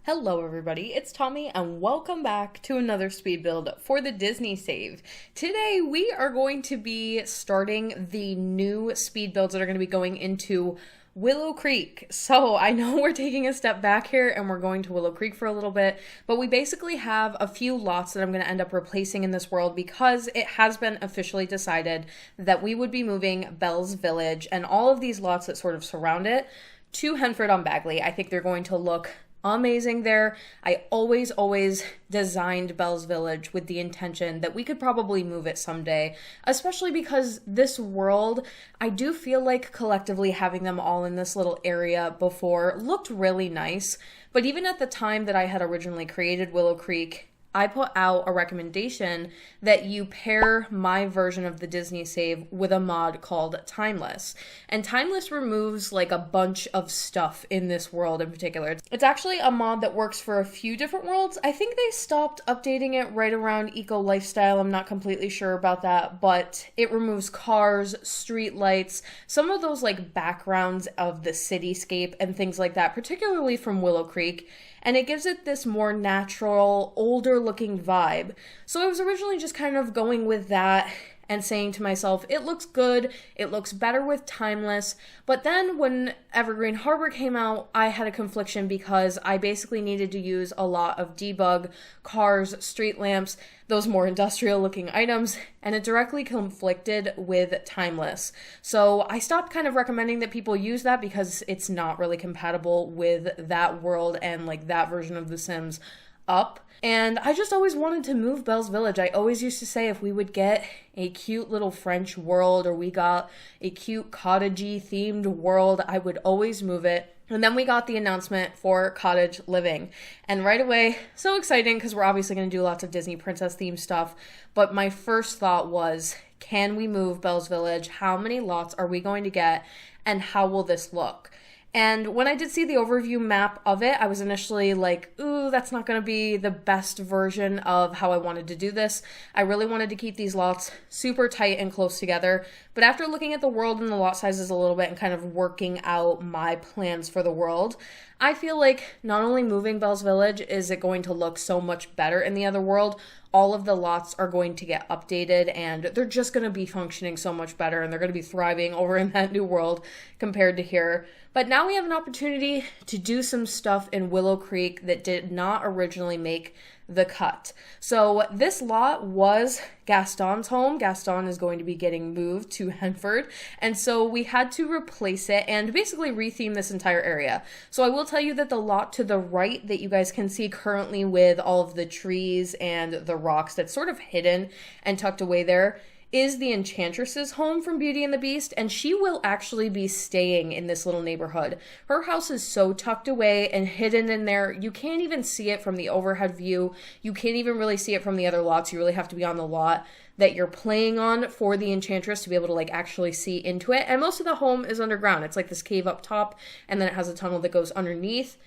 Hello everybody, it's Tommy and welcome back to another speed build for the Disney save. Today we are going to be starting the new speed builds that are going to be going into Willow Creek. So I know we're taking a step back here and we're going to Willow Creek for a little bit, but we basically have a few lots that I'm going to end up replacing in this world because it has been officially decided that we would be moving Belle's Village and all of these lots that sort of surround it to Henford on Bagley. I think they're going to look amazing there. I always designed Belle's Village with the intention that we could probably move it someday, especially because this world, I do feel like collectively having them all in this little area before looked really nice. But even at the time that I had originally created Willow Creek, I put out a recommendation that you pair my version of the Disney save with a mod called Timeless. And Timeless removes like a bunch of stuff in this world in particular. It's actually a mod that works for a few different worlds. I think they stopped updating it right around Eco Lifestyle. I'm not completely sure about that, but it removes cars, street lights, some of those like backgrounds of the cityscape and things like that, particularly from Willow Creek. And it gives it this more natural, older looking vibe. So I was originally just kind of going with that and saying to myself, it looks good, it looks better with Timeless. But then when Evergreen Harbor came out, I had a confliction because I basically needed to use a lot of debug, cars, street lamps, those more industrial looking items, and it directly conflicted with Timeless. So I stopped kind of recommending that people use that because it's not really compatible with that world and like that version of The Sims up. And I just always wanted to move Belle's Village. I always used to say if we would get a cute little French world or we got a cute cottagey themed world, I would always move it. And then we got the announcement for cottage living. And right away, so exciting because we're obviously going to do lots of Disney princess themed stuff. But my first thought was, can we move Belle's Village? How many lots are we going to get? And how will this look? And when I did see the overview map of it, I was initially like, ooh, that's not going to be the best version of how I wanted to do this. I really wanted to keep these lots super tight and close together. But after looking at the world and the lot sizes a little bit and kind of working out my plans for the world, I feel like not only moving Belle's Village is it going to look so much better in the other world, all of the lots are going to get updated and they're just going to be functioning so much better and they're going to be thriving over in that new world compared to here. But now we have an opportunity to do some stuff in Willow Creek that did not originally make the cut. So this lot was Gaston's home. Gaston is going to be getting moved to Henford, and so we had to replace it and basically retheme this entire area. So I will tell you that the lot to the right that you guys can see currently with all of the trees and the rocks that's sort of hidden and tucked away there is the Enchantress's home from Beauty and the Beast, and she will actually be staying in this little neighborhood. Her house is so tucked away and hidden in there, you can't even see it from the overhead view. You can't even really see it from the other lots. You really have to be on the lot that you're playing on for the Enchantress to be able to like actually see into it. And most of the home is underground. It's like this cave up top, and then it has a tunnel that goes underneath.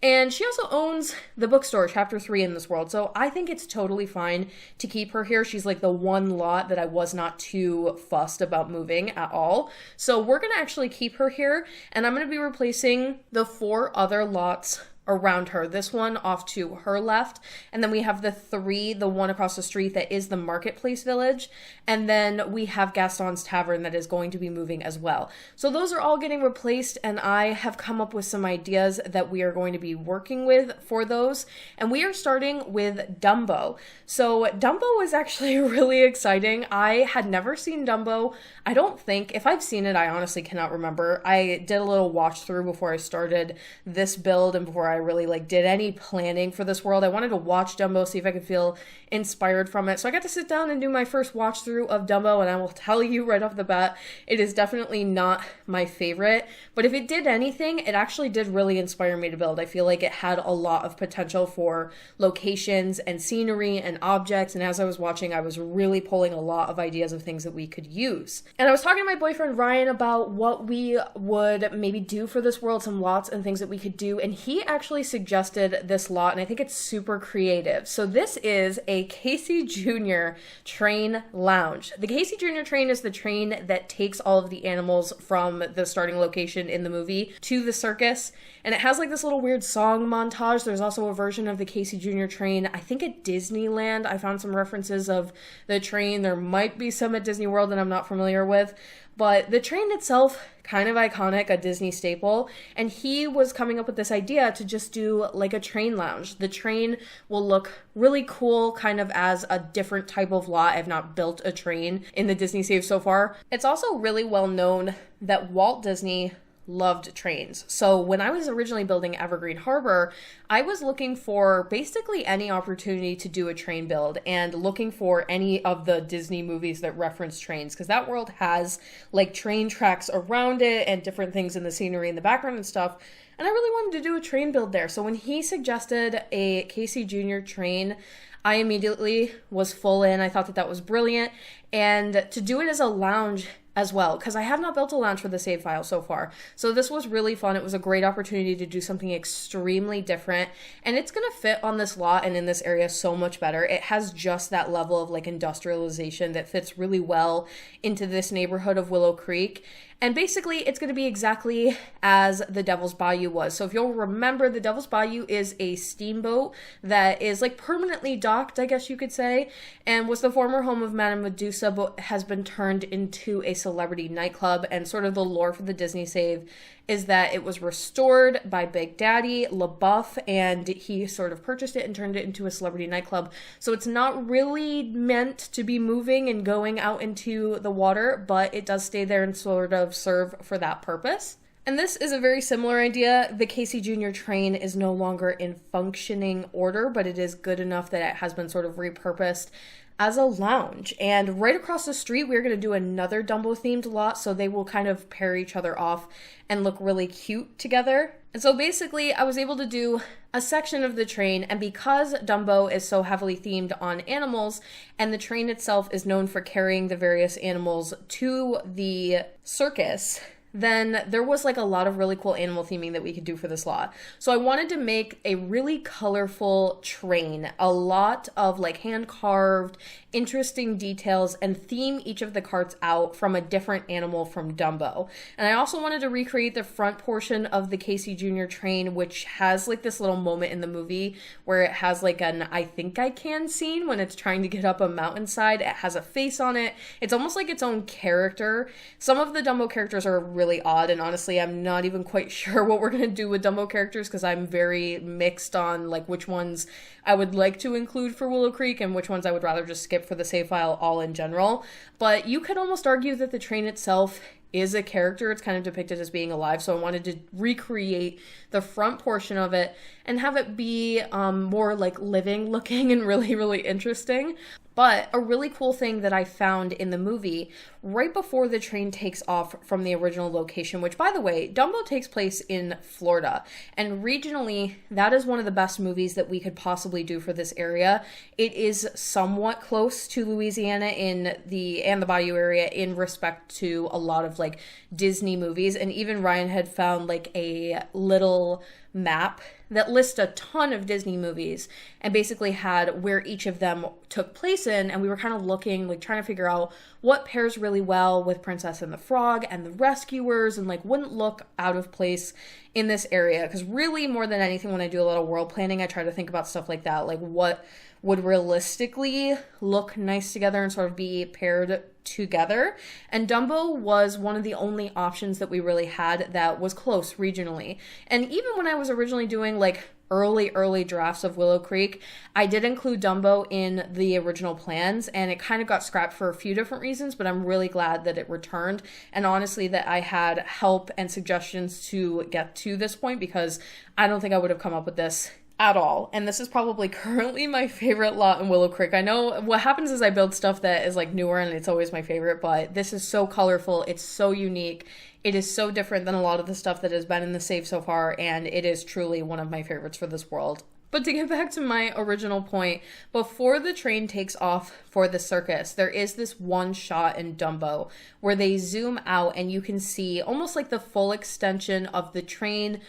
And she also owns the bookstore, Chapter 3 in this world, so I think it's totally fine to keep her here. She's like the one lot that I was not too fussed about moving at all. So we're going to actually keep her here, and I'm going to be replacing the 4 other lots around her. This one off to her left, and then we have the one across the street that is the Marketplace Village, and then we have Gaston's Tavern that is going to be moving as well. So those are all getting replaced, and I have come up with some ideas that we are going to be working with for those, and we are starting with Dumbo. So Dumbo is actually really exciting. I had never seen Dumbo. I don't think, if I've seen it, I honestly cannot remember. I did a little watch through before I started this build and before I really like did any planning for this world. I wanted to watch Dumbo, see if I could feel inspired from it. So I got to sit down and do my first watch through of Dumbo, and I will tell you right off the bat, it is definitely not my favorite. But if it did anything, it actually did really inspire me to build. I feel like it had a lot of potential for locations and scenery and objects, and as I was watching, I was really pulling a lot of ideas of things that we could use. And I was talking to my boyfriend Ryan about what we would maybe do for this world, some lots and things that we could do, and he actually actually suggested this lot, and I think it's super creative. So this is a Casey Jr. train lounge. The Casey Jr. train is the train that takes all of the animals from the starting location in the movie to the circus, and it has like this little weird song montage. There's also a version of the Casey Jr. train, I think at Disneyland. I found some references of the train. There might be some at Disney World that I'm not familiar with. But the train itself, kind of iconic, a Disney staple, and he was coming up with this idea to just do like a train lounge. The train will look really cool, kind of as a different type of lot. I've not built a train in the Disney Save so far. It's also really well known that Walt Disney loved trains. So when I was originally building Evergreen Harbor, I was looking for basically any opportunity to do a train build and looking for any of the Disney movies that reference trains, because that world has like train tracks around it and different things in the scenery in the background and stuff. And I really wanted to do a train build there. So when he suggested a Casey Jr. train, I immediately was full in. I thought that that was brilliant. And to do it as a lounge as well, because I have not built a lounge for the save file so far. So this was really fun. It was a great opportunity to do something extremely different, and it's going to fit on this lot and in this area so much better. It has just that level of like industrialization that fits really well into this neighborhood of Willow Creek. And basically, it's going to be exactly as the Devil's Bayou was. So if you'll remember, the Devil's Bayou is a steamboat that is like permanently docked, I guess you could say, and was the former home of Madame Medusa, but has been turned into a celebrity nightclub. And sort of the lore for the Disney Save is that it was restored by Big Daddy LaBeouf, and he sort of purchased it and turned it into a celebrity nightclub. So it's not really meant to be moving and going out into the water, but it does stay there and sort of serve for that purpose. And this is a very similar idea. The Casey Jr. train is no longer in functioning order, but it is good enough that it has been sort of repurposed as a lounge. And right across the street, we're going to do another Dumbo themed lot, so they will kind of pair each other off and look really cute together. And so basically, I was able to do a section of the train, and because Dumbo is so heavily themed on animals, and the train itself is known for carrying the various animals to the circus, then there was like a lot of really cool animal theming that we could do for this lot. So I wanted to make a really colorful train, a lot of like hand carved, interesting details, and theme each of the carts out from a different animal from Dumbo. And I also wanted to recreate the front portion of the Casey Jr. train, which has like this little moment in the movie where it has like an I think I can scene when it's trying to get up a mountainside. It has a face on it. It's almost like its own character. Some of the Dumbo characters are really odd, and honestly I'm not even quite sure what we're gonna do with Dumbo characters, because I'm very mixed on like which ones I would like to include for Willow Creek and which ones I would rather just skip for the save file all in general. But you could almost argue that the train itself is a character. It's kind of depicted as being alive, so I wanted to recreate the front portion of it and have it be more like living looking and really interesting. But a really cool thing that I found in the movie, right before the train takes off from the original location, which by the way, Dumbo takes place in Florida, and regionally, that is one of the best movies that we could possibly do for this area. It is somewhat close to Louisiana and the Bayou area in respect to a lot of like Disney movies, and even Ryan had found like a little map that lists a ton of Disney movies and basically had where each of them took place in, and we were kind of looking, like trying to figure out what pairs really well with Princess and the Frog and the Rescuers and like wouldn't look out of place in this area. Because really, more than anything, when I do a lot of world planning, I try to think about stuff like that, like what would realistically look nice together and sort of be paired together. And Dumbo was one of the only options that we really had that was close regionally. And even when I was originally doing like early drafts of Willow Creek, I did include Dumbo in the original plans, and it kind of got scrapped for a few different reasons, but I'm really glad that it returned, and honestly that I had help and suggestions to get to this point, because I don't think I would have come up with this at all. And this is probably currently my favorite lot in Willow Creek. I know what happens is I build stuff that is like newer and it's always my favorite, but this is so colorful, it's so unique, it is so different than a lot of the stuff that has been in the save so far, and it is truly one of my favorites for this world. But to get back to my original point, before the train takes off for the circus, there is this one shot in Dumbo where they zoom out and you can see almost like the full extension of the train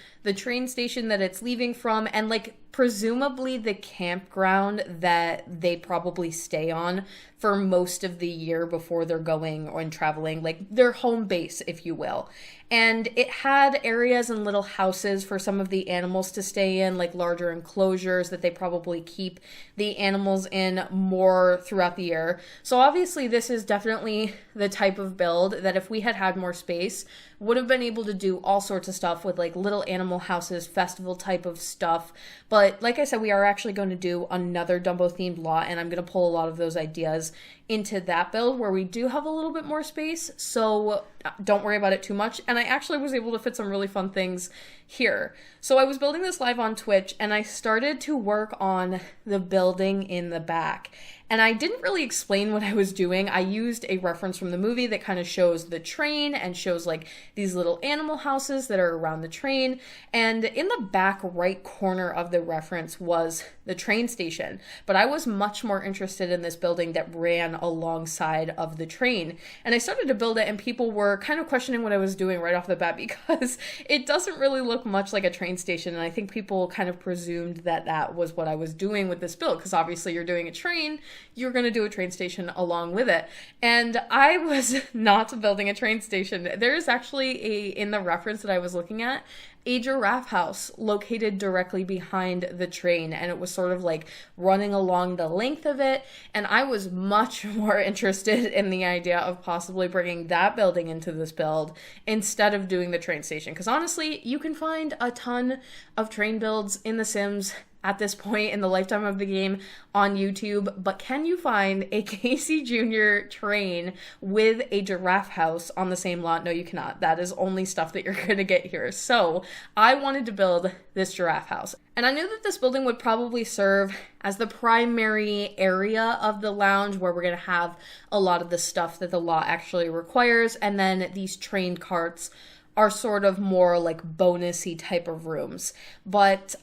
station that it's leaving from, and like presumably the campground that they probably stay on for most of the year before they're going and traveling, like their home base, if you will. And it had areas and little houses for some of the animals to stay in, like larger enclosures that they probably keep the animals in more throughout the year. So obviously this is definitely the type of build that if we had had more space, would have been able to do all sorts of stuff with like little animal houses, festival type of stuff. But like I said, we are actually going to do another Dumbo themed lot, and I'm going to pull a lot of those ideas into that build where we do have a little bit more space. So don't worry about it too much. And I actually was able to fit some really fun things here. So I was building this live on Twitch and I started to work on the building in the back. And I didn't really explain what I was doing. I used a reference from the movie that kind of shows the train and shows like these little animal houses that are around the train. And in the back right corner of the reference was the train station. But I was much more interested in this building that ran alongside of the train. And I started to build it and people were kind of questioning what I was doing right off the bat because it doesn't really look much like a train station. And I think people kind of presumed that that was what I was doing with this build, because obviously you're doing a train, you're going to do a train station along with it. And I was not building a train station. There is actually in the reference that I was looking at, a giraffe house located directly behind the train, and it was sort of like running along the length of it. And I was much more interested in the idea of possibly bringing that building into this build instead of doing the train station, because honestly, you can find a ton of train builds in The Sims at this point in the lifetime of the game on YouTube, but can you find a Casey Jr. train with a giraffe house on the same lot? No, you cannot. That is only stuff that you're going to get here. So I wanted to build this giraffe house. And I knew that this building would probably serve as the primary area of the lounge where we're going to have a lot of the stuff that the lot actually requires. And then these train carts are sort of more like bonusy type of rooms. But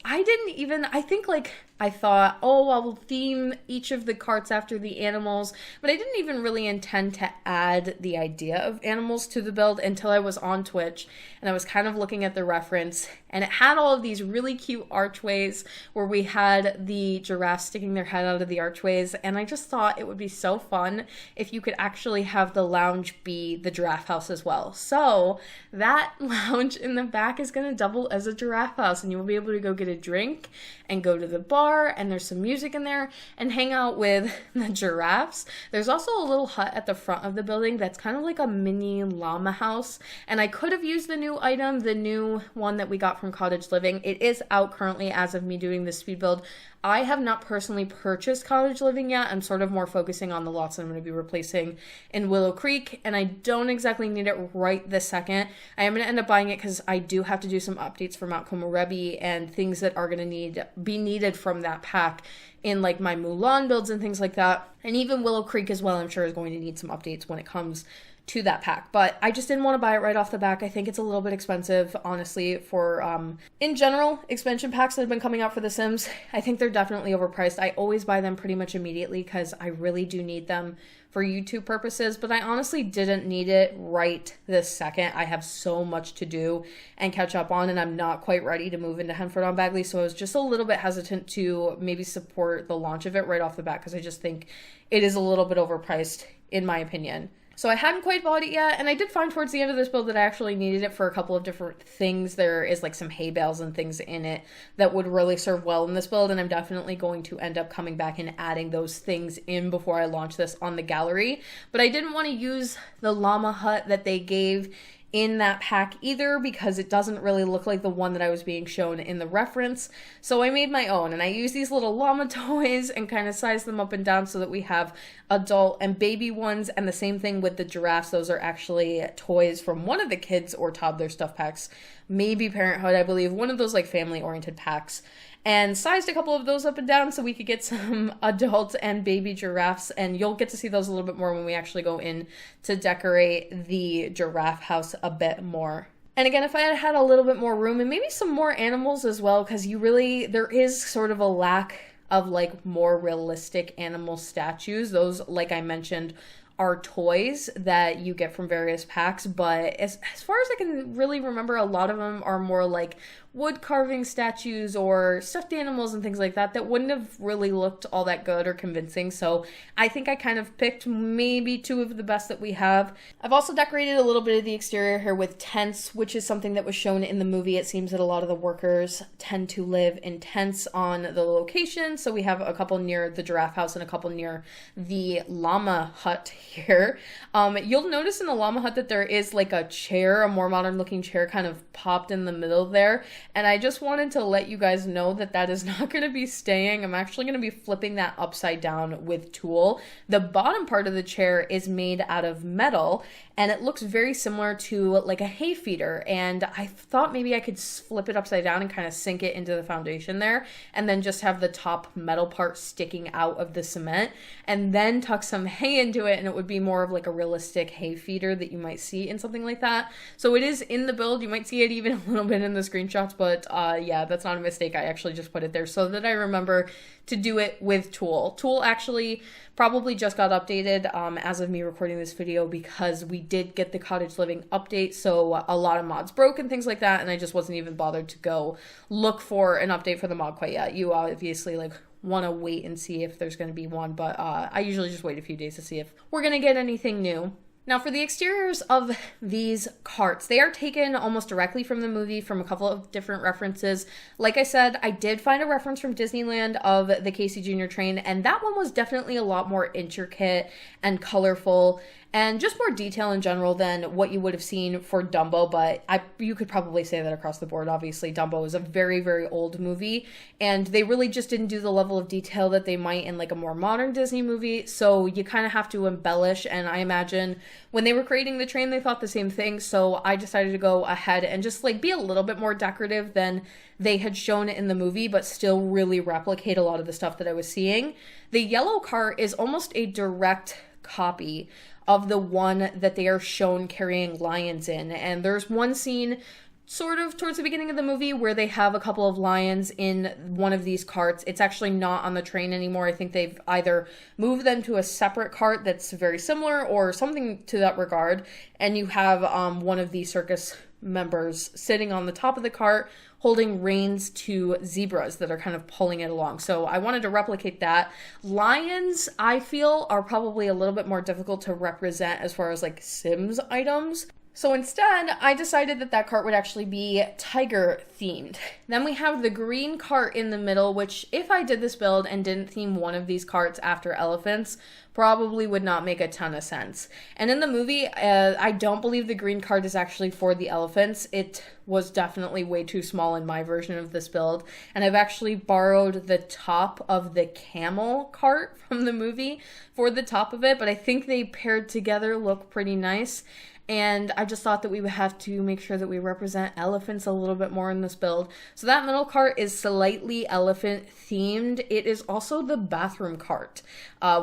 I thought, oh, I'll theme each of the carts after the animals, but I didn't even really intend to add the idea of animals to the build until I was on Twitch and I was kind of looking at the reference, and it had all of these really cute archways where we had the giraffes sticking their head out of the archways, and I just thought it would be so fun if you could actually have the lounge be the giraffe house as well. So that lounge in the back is going to double as a giraffe house, and you will be able to go get a drink and go to the bar, and there's some music in there, and hang out with the giraffes. There's also a little hut at the front of the building that's kind of like a mini llama house, and I could have used the new item, the new one that we got from Cottage Living. It is out currently as of me doing this speed build. I have not personally purchased Cottage Living yet. I'm sort of more focusing on the lots that I'm going to be replacing in Willow Creek, and I don't exactly need it right this second. I am going to end up buying it because I do have to do some updates for Mount Komorebi and things that are going to be needed from that pack in like my Mulan builds and things like that. And even Willow Creek as well, I'm sure, is going to need some updates when it comes to that pack. But I just didn't want to buy it right off the back. I think it's a little bit expensive, honestly, for in general expansion packs that have been coming out for The Sims. I think they're definitely overpriced. I always buy them pretty much immediately because I really do need them for YouTube purposes, but I honestly didn't need it right this second. I have so much to do and catch up on, and I'm not quite ready to move into Henford-on-Bagley, so I was just a little bit hesitant to maybe support the launch of it right off the bat because I just think it is a little bit overpriced in my opinion. So I hadn't quite bought it yet, and I did find towards the end of this build that I actually needed it for a couple of different things. There is like some hay bales and things in it that would really serve well in this build, and I'm definitely going to end up coming back and adding those things in before I launch this on the gallery. But I didn't want to use the llama hut that they gave in that pack either because it doesn't really look like the one that I was being shown in the reference. So I made my own, and I used these little llama toys and kind of sized them up and down so that we have adult and baby ones, and the same thing with the giraffes. Those are actually toys from one of the kids or toddler stuff packs, maybe Parenthood, I believe, one of those like family oriented packs, and sized a couple of those up and down so we could get some adult and baby giraffes, and you'll get to see those a little bit more when we actually go in to decorate the giraffe house a bit more. And again, if I had had a little bit more room and maybe some more animals as well, because there is sort of a lack of like more realistic animal statues. Those, like I mentioned, are toys that you get from various packs, but as far as I can really remember, a lot of them are more like wood carving statues or stuffed animals and things like that wouldn't have really looked all that good or convincing. So I think I kind of picked maybe two of the best that we have. I've also decorated a little bit of the exterior here with tents, which is something that was shown in the movie. It seems that a lot of the workers tend to live in tents on the location. So we have a couple near the Giraffe House and a couple near the llama hut here. You'll notice in the llama hut that there is like a chair, a more modern looking chair kind of popped in the middle there. And I just wanted to let you guys know that that is not going to be staying. I'm actually going to be flipping that upside down with tulle. The bottom part of the chair is made out of metal, and it looks very similar to like a hay feeder. And I thought maybe I could flip it upside down and kind of sink it into the foundation there, and then just have the top metal part sticking out of the cement, and then tuck some hay into it, and it would be more of like a realistic hay feeder that you might see in something like that. So it is in the build. You might see it even a little bit in the screenshots, but yeah, that's not a mistake. I actually just put it there so that I remember to do it with tulle. Tulle actually probably just got updated as of me recording this video, because we did get the cottage living update, so a lot of mods broke and things like that, and I just wasn't even bothered to go look for an update for the mod quite yet. You obviously like want to wait and see if there's going to be one, but I usually just wait a few days to see if we're going to get anything new. Now, for the exteriors of these carts, they are taken almost directly from the movie from a couple of different references. Like I said, I did find a reference from Disneyland of the Casey Jr. train, and that one was definitely a lot more intricate and colorful and just more detail in general than what you would have seen for Dumbo, but you could probably say that across the board. Obviously, Dumbo is a very, very old movie, and they really just didn't do the level of detail that they might in like a more modern Disney movie, so you kind of have to embellish, and I imagine when they were creating the train, they thought the same thing, so I decided to go ahead and just like be a little bit more decorative than they had shown in the movie, but still really replicate a lot of the stuff that I was seeing. The yellow cart is almost a direct copy of the one that they are shown carrying lions in. And there's one scene sort of towards the beginning of the movie where they have a couple of lions in one of these carts. It's actually not on the train anymore. I think they've either moved them to a separate cart that's very similar or something to that regard. And you have one of the circus members sitting on the top of the cart holding reins to zebras that are kind of pulling it along. So I wanted to replicate that. Lions, I feel, are probably a little bit more difficult to represent as far as like Sims items. So instead, I decided that that cart would actually be tiger themed. Then we have the green cart in the middle, which if I did this build and didn't theme one of these carts after elephants, probably would not make a ton of sense. And in the movie, I don't believe the green cart is actually for the elephants. It was definitely way too small in my version of this build. And I've actually borrowed the top of the camel cart from the movie for the top of it, but I think they paired together look pretty nice. And I just thought that we would have to make sure that we represent elephants a little bit more in this build. So that middle cart is slightly elephant themed. It is also the bathroom cart.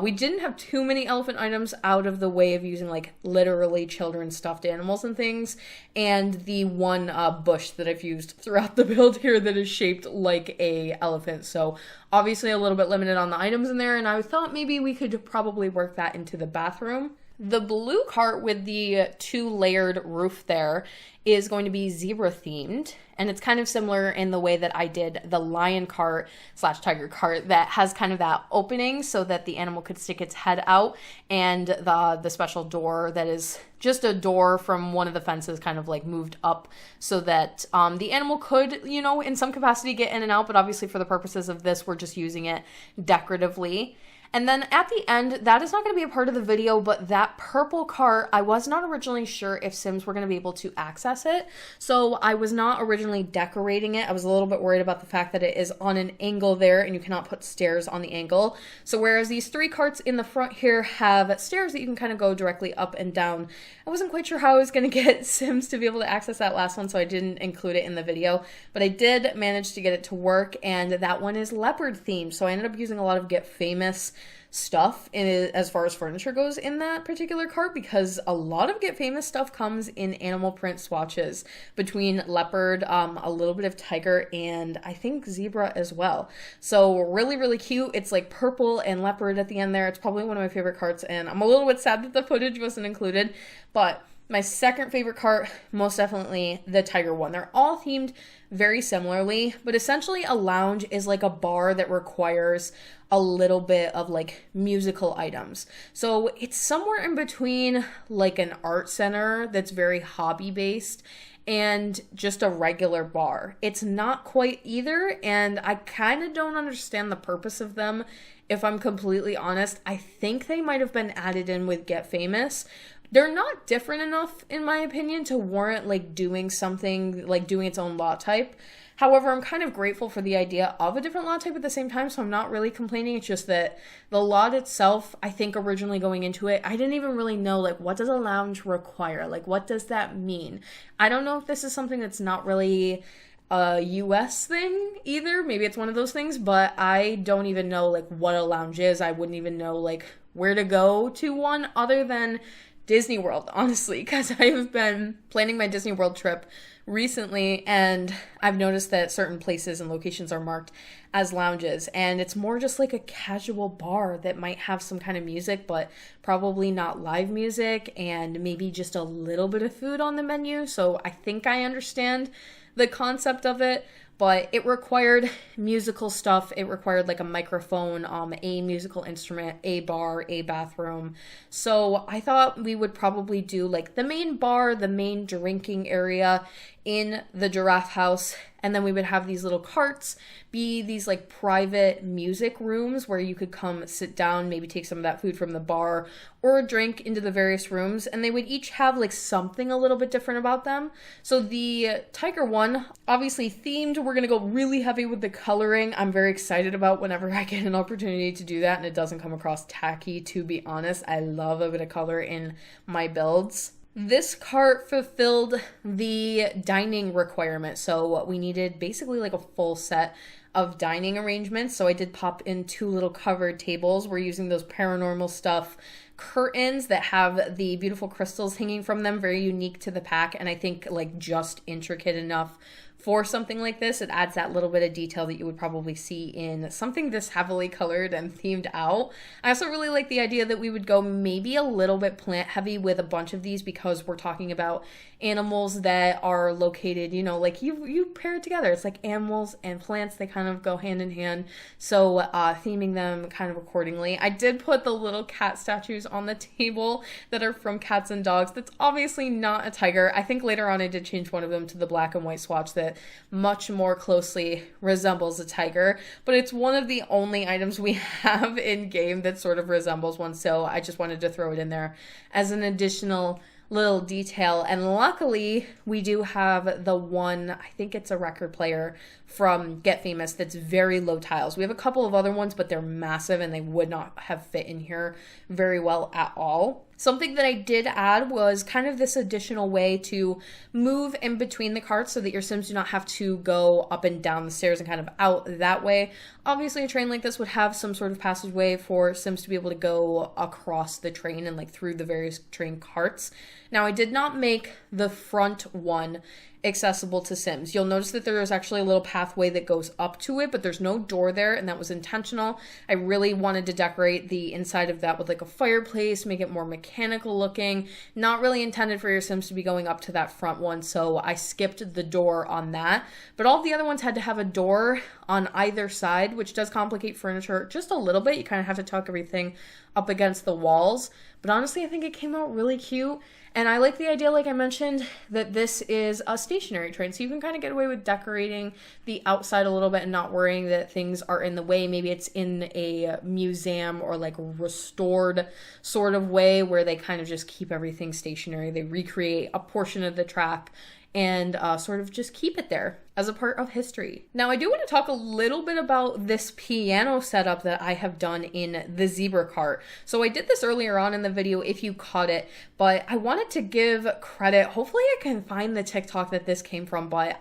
We didn't have too many elephant items out of the way of using like literally children's stuffed animals and things. And the one bush that I've used throughout the build here that is shaped like a elephant. So obviously a little bit limited on the items in there. And I thought maybe we could probably work that into the bathroom. The blue cart with the two-layered roof there is going to be zebra themed, and it's kind of similar in the way that I did the lion cart / tiger cart that has kind of that opening so that the animal could stick its head out, and the special door that is just a door from one of the fences kind of like moved up so that the animal could, you know, in some capacity get in and out, but obviously for the purposes of this, we're just using it decoratively. And then at the end, that is not going to be a part of the video, but that purple cart, I was not originally sure if Sims were going to be able to access it. So I was not originally decorating it. I was a little bit worried about the fact that it is on an angle there and you cannot put stairs on the angle. So whereas these three carts in the front here have stairs that you can kind of go directly up and down, I wasn't quite sure how I was going to get Sims to be able to access that last one, so I didn't include it in the video. But I did manage to get it to work, and that one is leopard themed. So I ended up using a lot of Get Famous stuff as far as furniture goes in that particular cart, because a lot of Get Famous stuff comes in animal print swatches between leopard, a little bit of tiger, and I think zebra as well. So really, really cute. It's like purple and leopard at the end there. It's probably one of my favorite carts, and I'm a little bit sad that the footage wasn't included, but my second favorite cart, most definitely the tiger one. They're all themed very similarly, but essentially a lounge is like a bar that requires a little bit of like musical items. So it's somewhere in between like an art center that's very hobby based and just a regular bar. It's not quite either, and I kind of don't understand the purpose of them, if I'm completely honest. I think they might have been added in with Get Famous. They're not different enough, in my opinion, to warrant like doing something, like doing its own lot type. However, I'm kind of grateful for the idea of a different lot type at the same time, so I'm not really complaining. It's just that the lot itself, I think originally going into it, I didn't even really know, like, what does a lounge require? Like, what does that mean? I don't know if this is something that's not really a US thing either. Maybe it's one of those things, but I don't even know, like, what a lounge is. I wouldn't even know, like, where to go to one other than Disney World, honestly, because I've been planning my Disney World trip recently, and I've noticed that certain places and locations are marked as lounges, and it's more just like a casual bar that might have some kind of music, but probably not live music, and maybe just a little bit of food on the menu. So I think I understand the concept of it, but it required musical stuff. It required like a microphone, a musical instrument, a bar, a bathroom. So I thought we would probably do like the main bar, the main drinking area in the Giraffe House, and then we would have these little carts be these like private music rooms where you could come sit down, maybe take some of that food from the bar or a drink into the various rooms, and they would each have like something a little bit different about them. So the tiger one, obviously themed, we're gonna go really heavy with the coloring. I'm very excited about whenever I get an opportunity to do that and it doesn't come across tacky, to be honest. I love a bit of color in my builds. This cart fulfilled the dining requirement, so we needed basically like a full set of dining arrangements. So I did pop in 2 little covered tables. We're using those paranormal stuff curtains that have the beautiful crystals hanging from them, very unique to the pack, and I think like just intricate enough for something like this. It adds that little bit of detail that you would probably see in something this heavily colored and themed out. I also really like the idea that we would go maybe a little bit plant heavy with a bunch of these, because we're talking about animals that are located, you know, like you pair it together. It's like animals and plants, they kind of go hand in hand. So theming them kind of accordingly. I did put the little cat statues on the table that are from Cats and Dogs. That's obviously not a tiger. I think later on I did change one of them to the black and white swatch that much more closely resembles a tiger, but it's one of the only items we have in game that sort of resembles one, so I just wanted to throw it in there as an additional little detail. And luckily we do have the one, I think it's a record player from Get Famous, that's very low tiles. We have a couple of other ones, but they're massive and they would not have fit in here very well at all. Something that I did add was kind of this additional way to move in between the carts so that your Sims do not have to go up and down the stairs and kind of out that way. Obviously, a train like this would have some sort of passageway for Sims to be able to go across the train and like through the various train carts. Now, I did not make the front one accessible to Sims. You'll notice that there is actually a little pathway that goes up to it, but there's no door there, and that was intentional. I really wanted to decorate the inside of that with like a fireplace, make it more mechanical looking. Not really intended for your Sims to be going up to that front one, so I skipped the door on that. But all the other ones had to have a door on either side, which does complicate furniture just a little bit. You kind of have to tuck everything up against the walls. But honestly, I think it came out really cute. And I like the idea, like I mentioned, that this is a stationary train. So you can kind of get away with decorating the outside a little bit and not worrying that things are in the way. Maybe it's in a museum or like restored sort of way where they kind of just keep everything stationary. They recreate a portion of the track and sort of just keep it there. as a part of history. Now, I do want to talk a little bit about this piano setup that I have done in the zebra cart. So I did this earlier on in the video if you caught it, but I wanted to give credit. Hopefully I can find the TikTok that this came from, but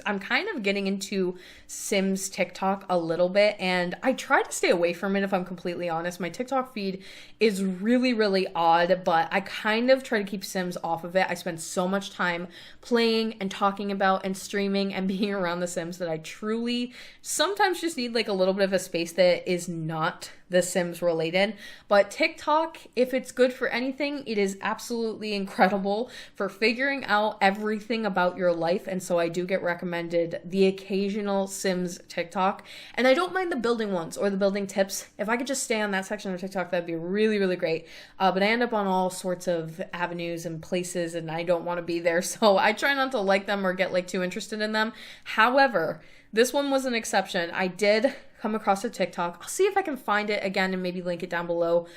I'm kind of getting into Sims TikTok a little bit, and I try to stay away from it if I'm completely honest. My TikTok feed is really, really odd, but I kind of try to keep Sims off of it. I spend so much time playing and talking about and streaming and being around the Sims that I truly sometimes just need like a little bit of a space that is not the Sims related. But TikTok, if it's good for anything, it is absolutely incredible for figuring out everything about your life. And so I do get recommended the occasional Sims TikTok, and I don't mind the building ones or the building tips. If I could just stay on that section of TikTok, that'd be really, really great. But I end up on all sorts of avenues and places, and I don't want to be there, so I try not to like them or get like too interested in them. However, this one was an exception. I did come across a TikTok. I'll see if I can find it again and maybe link it down below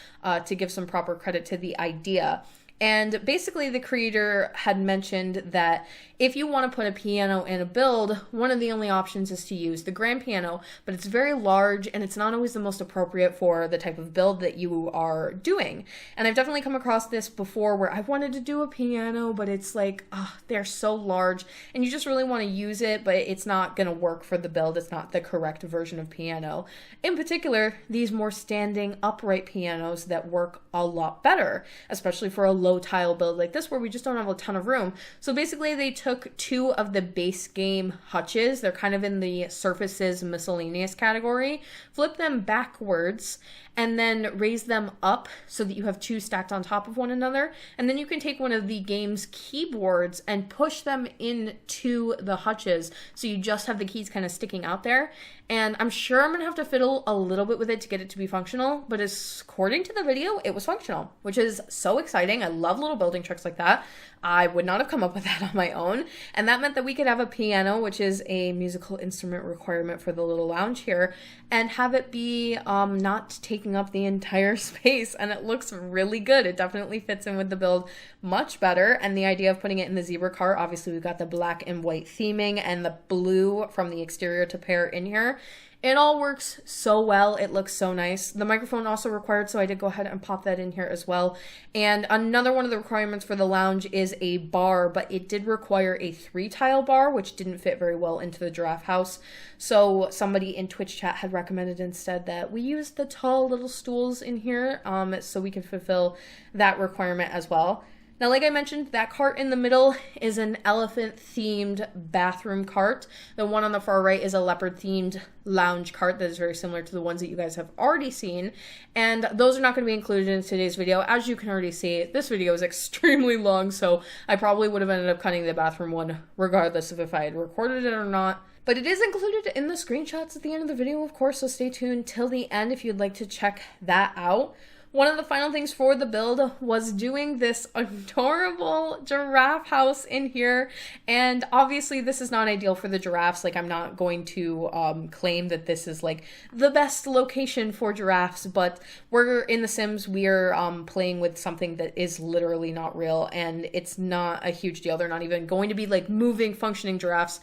to give some proper credit to the idea. And basically the creator had mentioned that if you want to put a piano in a build, one of the only options is to use the grand piano, but it's very large and it's not always the most appropriate for the type of build that you are doing. And I've definitely come across this before where I wanted to do a piano, but it's like, they're so large and you just really want to use it, but it's not going to work for the build. It's not the correct version of piano. In particular, these more standing upright pianos that work a lot better, especially for a low tile build like this where we just don't have a ton of room. So basically they took two of the base game hutches, they're kind of in the surfaces miscellaneous category, flip them backwards and then raise them up so that you have two stacked on top of one another. And then you can take one of the game's keyboards and push them into the hutches so you just have the keys kind of sticking out there. And I'm sure I'm gonna have to fiddle a little bit with it to get it to be functional, but according to the video, it was functional, which is so exciting. I love little building tricks like that. I would not have come up with that on my own. And that meant that we could have a piano, which is a musical instrument requirement for the little lounge here, and have it be not taking up the entire space. And it looks really good. It definitely fits in with the build much better. And the idea of putting it in the zebra cart, obviously we've got the black and white theming and the blue from the exterior to pair in here. It all works so well. It looks so nice. The microphone also required, so I did go ahead and pop that in here as well. And another one of the requirements for the lounge is a bar, but it did require a 3-tile bar, which didn't fit very well into the Giraffe House. So somebody in Twitch chat had recommended instead that we use the tall little stools in here so we can fulfill that requirement as well. Now, like I mentioned, that cart in the middle is an elephant-themed bathroom cart. The one on the far right is a leopard-themed lounge cart that is very similar to the ones that you guys have already seen. And those are not going to be included in today's video. As you can already see, this video is extremely long, so I probably would have ended up cutting the bathroom one regardless of if I had recorded it or not. But it is included in the screenshots at the end of the video, of course, so stay tuned till the end if you'd like to check that out. One of the final things for the build was doing this adorable giraffe house in here. And obviously this is not ideal for the giraffes. Like, I'm not going to claim that this is like the best location for giraffes, but we're in The Sims. We're playing with something that is literally not real, and it's not a huge deal. They're not even going to be like moving, functioning giraffes.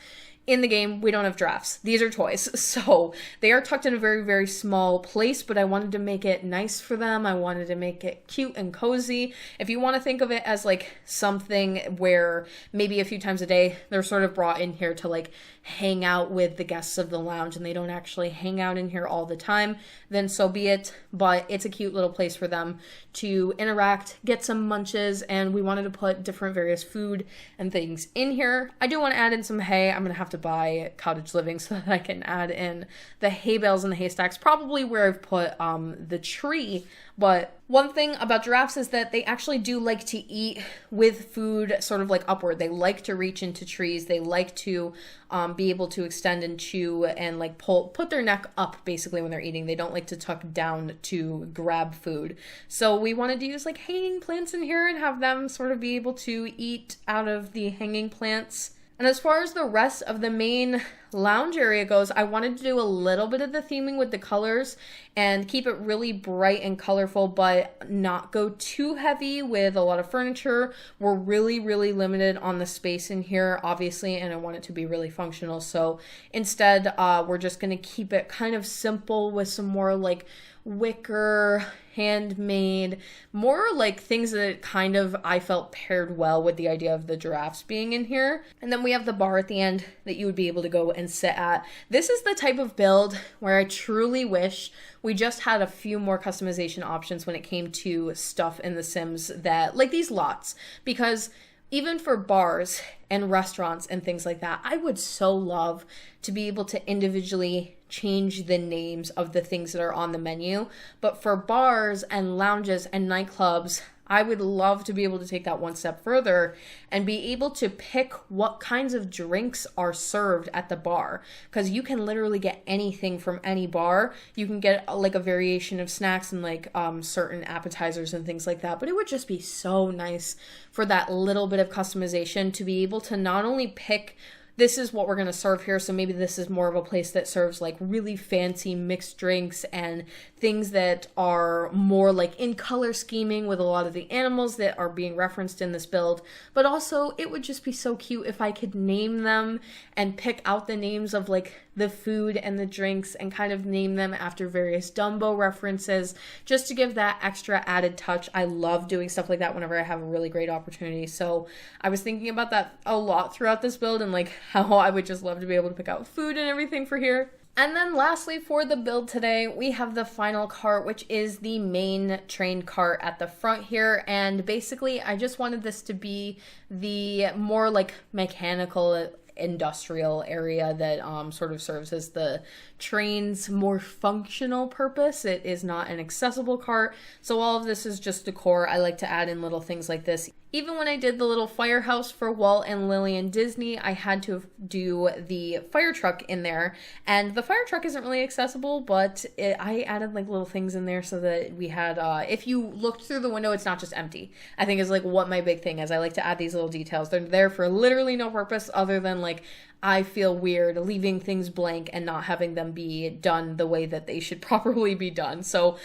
In the game, we don't have giraffes. These are toys. So they are tucked in a very, very small place, but I wanted to make it nice for them. I wanted to make it cute and cozy. If you want to think of it as like something where maybe a few times a day, they're sort of brought in here to like hang out with the guests of the lounge and they don't actually hang out in here all the time, then so be it. But it's a cute little place for them to interact, get some munches, and we wanted to put different various food and things in here. I do want to add in some hay. I'm going to have to buy cottage living so that I can add in the hay bales and the haystacks, probably where I've put the tree. But one thing about giraffes is that they actually do like to eat with food sort of like upward. They like to reach into trees. They like to be able to extend and chew and like put their neck up basically when they're eating. They don't like to tuck down to grab food. So we wanted to use like hanging plants in here and have them sort of be able to eat out of the hanging plants. And as far as the rest of the main lounge area goes, I wanted to do a little bit of the theming with the colors and keep it really bright and colorful, but not go too heavy with a lot of furniture. We're really, really limited on the space in here, obviously, and I want it to be really functional. So instead, we're just going to keep it kind of simple with some more like wicker, handmade, more like things that kind of I felt paired well with the idea of the giraffes being in here. And then we have the bar at the end that you would be able to go and sit at. This is the type of build where I truly wish we just had a few more customization options when it came to stuff in The Sims that, like these lots, because even for bars and restaurants and things like that, I would so love to be able to individually change the names of the things that are on the menu. But for bars and lounges and nightclubs, I would love to be able to take that one step further and be able to pick what kinds of drinks are served at the bar. Because you can literally get anything from any bar. You can get like a variation of snacks and like certain appetizers and things like that. But it would just be so nice for that little bit of customization to be able to not only pick this is what we're going to serve here, so maybe this is more of a place that serves like really fancy mixed drinks and things that are more like in color scheming with a lot of the animals that are being referenced in this build. But also it would just be so cute if I could name them and pick out the names of like the food and the drinks and kind of name them after various Dumbo references, just to give that extra added touch. I love doing stuff like that whenever I have a really great opportunity. So I was thinking about that a lot throughout this build and like how I would just love to be able to pick out food and everything for here. And then lastly for the build today, we have the final cart, which is the main train cart at the front here. And basically I just wanted this to be the more like mechanical industrial area that sort of serves as the train's more functional purpose. It is not an accessible cart, so all of this is just decor. I like to add in little things like this. Even when I did the little firehouse for Walt and Lily and Disney, I had to do the fire truck in there, and the fire truck isn't really accessible, but I added like little things in there so that we had, if you looked through the window, it's not just empty. I think is like what my big thing is. I like to add these little details. They're there for literally no purpose other than like I feel weird leaving things blank and not having them be done the way that they should properly be done. So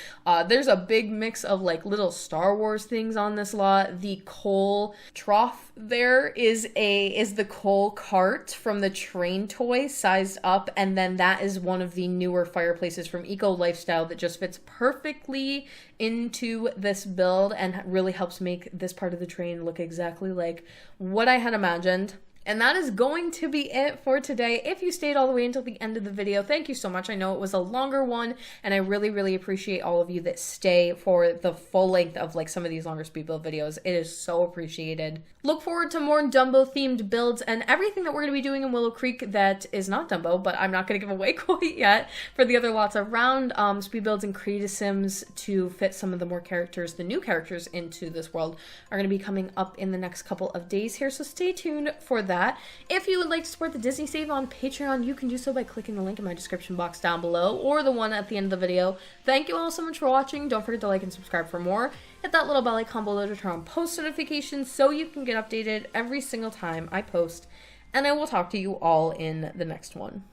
there's a big mix of like little Star Wars things on this lot. The coal trough there is the coal cart from the train toy sized up, and then that is one of the newer fireplaces from Eco Lifestyle that just fits perfectly into this build and really helps make this part of the train look exactly like what I had imagined. And that is going to be it for today. If you stayed all the way until the end of the video, thank you so much. I know it was a longer one, and I really, really appreciate all of you that stay for the full length of like some of these longer speed build videos. It is so appreciated. Look forward to more Dumbo themed builds and everything that we're going to be doing in Willow Creek that is not Dumbo, but I'm not going to give away quite yet for the other lots around speed builds and creative sims to fit some of the more characters, the new characters into this world are going to be coming up in the next couple of days here. So stay tuned for that. If you would like to support the Disney Save on Patreon, you can do so by clicking the link in my description box down below or the one at the end of the video. Thank you all so much for watching. Don't forget to like and subscribe for more. Hit that little bell icon below to turn on post notifications so you can get updated every single time I post. And I will talk to you all in the next one.